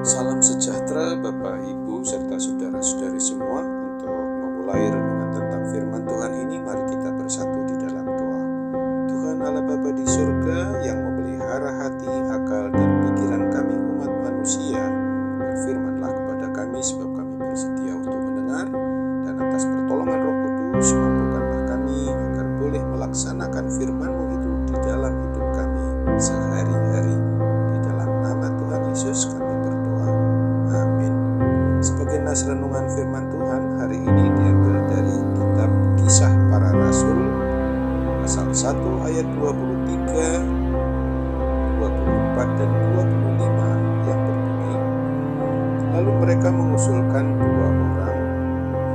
Salam sejahtera Bapak, Ibu, serta saudara-saudari semua. Untuk memulai renungan tentang firman Tuhan ini, mari kita bersatu di dalam doa. Tuhan Allah Bapa di surga yang memelihara hati, akal, dan pikiran kami umat manusia, berfirmanlah kepada kami sebab kami bersedia untuk mendengar, dan atas pertolongan Roh Kudus mampukanlah kami agar boleh melaksanakan firman-Mu itu di dalam hidup kami sehari-hari. Di dalam nama Tuhan Yesus kami berdoa. Amin. Sebagai nas renungan firman Tuhan hari ini diambil dari kitab Kisah Para Rasul pasal 1 ayat 23, 24 dan 25 yang berbunyi, lalu mereka mengusulkan dua orang,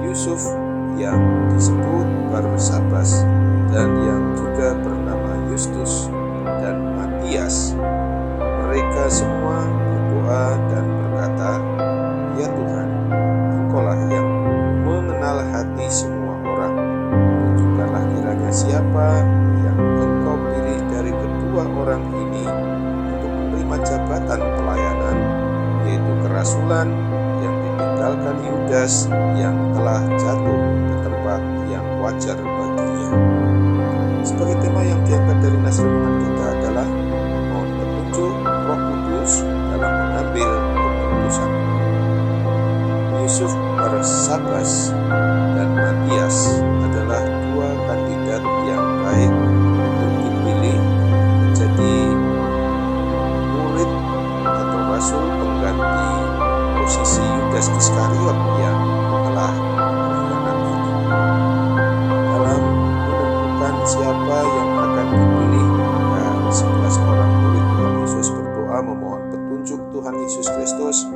Yusuf yang disebut Barsabas dan yang juga bernama Yustus dan Matias. Mereka semua berdoa dan berkata, "Ya Tuhan, Engkaulah yang mengenal hati semua orang. Tunjukkanlah kiranya siapa yang Engkau pilih dari kedua orang ini untuk menerima jabatan pelayanan, yaitu kerasulan yang ditinggalkan Yudas yang telah jatuh ke tempat yang wajar baginya." Sebagai tema yang diangkat dari nas renungan kita adalah mohon petunjuk Roh Kudus dalam mengambil keputusan. Yusuf Barsabas dan Matias adalah dua kandidat yang baik untuk dipilih menjadi murid atau rasul pengganti posisi Yudas Iskariot yang telah mengkhianati. Dalam menentukan siapa yang akan dipilih, maka 11 orang murid Tuhan Yesus berdoa memohon petunjuk Tuhan Yesus Kristus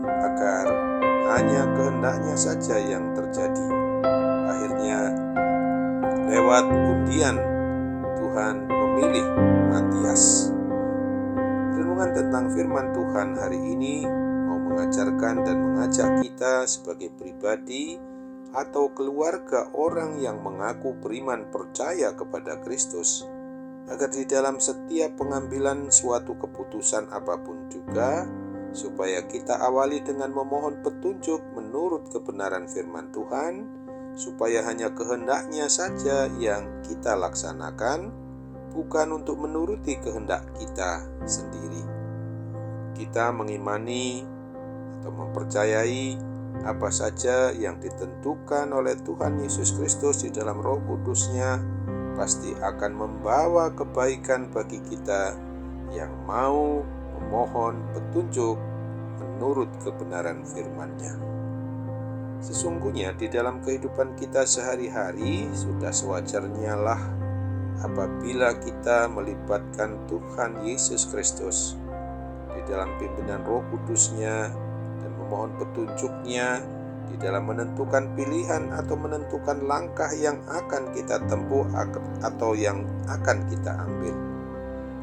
agar hanya kehendaknya saja yang terjadi. Akhirnya lewat undian Tuhan memilih Matias. Renungan tentang firman Tuhan hari ini mau mengajarkan dan mengajak kita sebagai pribadi atau keluarga orang yang mengaku beriman percaya kepada Kristus, agar di dalam setiap pengambilan suatu keputusan apapun juga, supaya kita awali dengan memohon petunjuk menurut kebenaran firman Tuhan, supaya hanya kehendaknya saja yang kita laksanakan, bukan untuk menuruti kehendak kita sendiri. Kita mengimani atau mempercayai apa saja yang ditentukan oleh Tuhan Yesus Kristus di dalam Roh Kudus-Nya pasti akan membawa kebaikan bagi kita yang mau memohon petunjuk menurut kebenaran firman-Nya. Sesungguhnya di dalam kehidupan kita sehari-hari sudah sewajarnya lah apabila kita melibatkan Tuhan Yesus Kristus di dalam pimpinan Roh Kudus-Nya dan memohon petunjuk-Nya di dalam menentukan pilihan atau menentukan langkah yang akan kita tempuh atau yang akan kita ambil.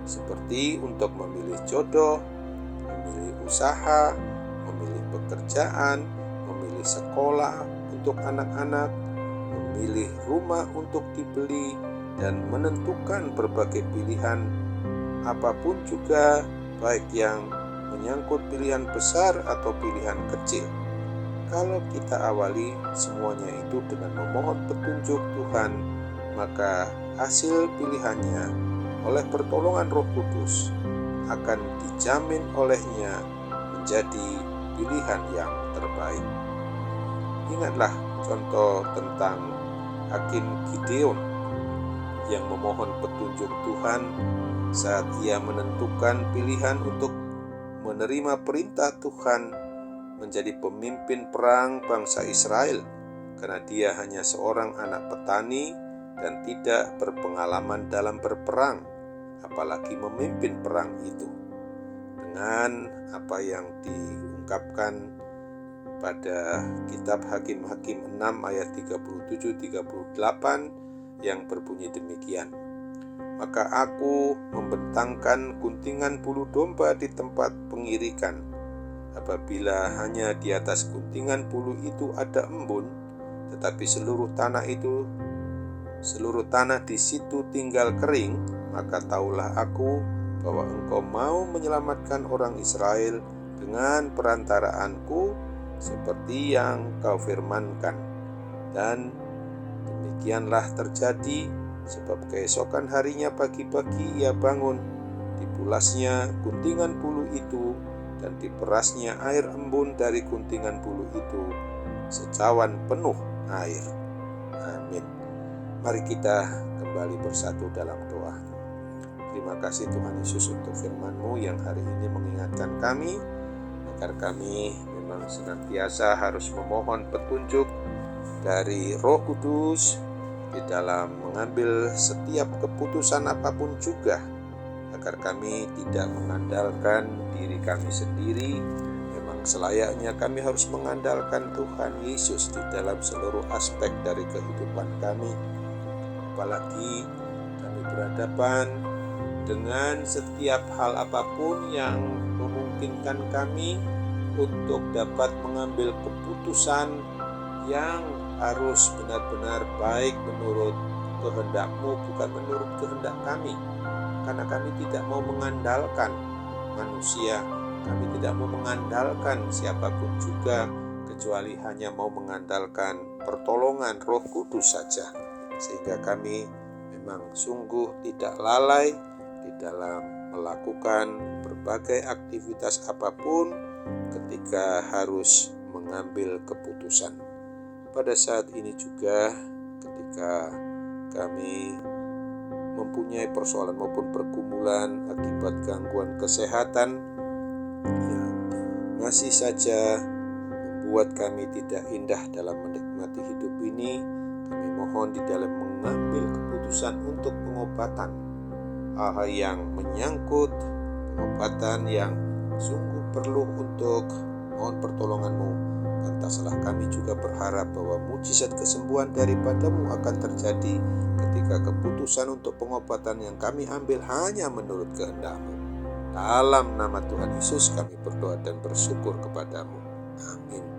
Seperti untuk memilih jodoh, memilih usaha, memilih pekerjaan, memilih sekolah untuk anak-anak, memilih rumah untuk dibeli, dan menentukan berbagai pilihan apapun juga, baik yang menyangkut pilihan besar atau pilihan kecil. Kalau kita awali semuanya itu dengan memohon petunjuk Tuhan, maka hasil pilihannya oleh pertolongan Roh Kudus akan dijamin olehnya menjadi pilihan yang terbaik. Ingatlah contoh tentang Hakim Gideon yang memohon petunjuk Tuhan saat ia menentukan pilihan untuk menerima perintah Tuhan menjadi pemimpin perang bangsa Israel, karena dia hanya seorang anak petani dan tidak berpengalaman dalam berperang, apalagi memimpin perang itu. Dengan apa yang diungkapkan pada kitab Hakim-Hakim 6 ayat 37-38 yang berbunyi demikian, "Maka aku membentangkan guntingan bulu domba di tempat pengirikan. Apabila hanya di atas guntingan bulu itu ada embun, tetapi seluruh tanah di situ tinggal kering, maka taulah aku bahwa engkau mau menyelamatkan orang Israel dengan perantaraanku seperti yang kau firmankan. Dan demikianlah terjadi, sebab keesokan harinya pagi-pagi ia bangun, dipulasnya guntingan bulu itu dan diperasnya air embun dari guntingan bulu itu, secawan penuh air. Amin. Mari kita kembali bersatu dalam doa. Terima kasih Tuhan Yesus untuk firman-Mu yang hari ini mengingatkan kami agar kami memang senantiasa harus memohon petunjuk dari Roh Kudus di dalam mengambil setiap keputusan apapun juga, agar kami tidak mengandalkan diri kami sendiri. Memang selayaknya kami harus mengandalkan Tuhan Yesus di dalam seluruh aspek dari kehidupan kami. Apalagi kami berhadapan dengan setiap hal apapun yang memungkinkan kami untuk dapat mengambil keputusan yang harus benar-benar baik menurut kehendak-Mu, bukan menurut kehendak kami. Karena kami tidak mau mengandalkan manusia, kami tidak mau mengandalkan siapapun juga, kecuali hanya mau mengandalkan pertolongan Roh Kudus saja. Sehingga kami memang sungguh tidak lalai di dalam melakukan berbagai aktivitas apapun ketika harus mengambil keputusan. Pada saat ini juga ketika kami mempunyai persoalan maupun pergumulan akibat gangguan kesehatan yang masih saja membuat kami tidak indah dalam menikmati hidup ini, kami mohon di dalam mengambil keputusan untuk pengobatan, hal yang menyangkut pengobatan yang sungguh perlu untuk mohon pertolongan-Mu. Pantaslah kami juga berharap bahwa mujizat kesembuhan daripada-Mu akan terjadi ketika keputusan untuk pengobatan yang kami ambil hanya menurut kehendak-Mu. Dalam nama Tuhan Yesus kami berdoa dan bersyukur kepada-Mu. Amin.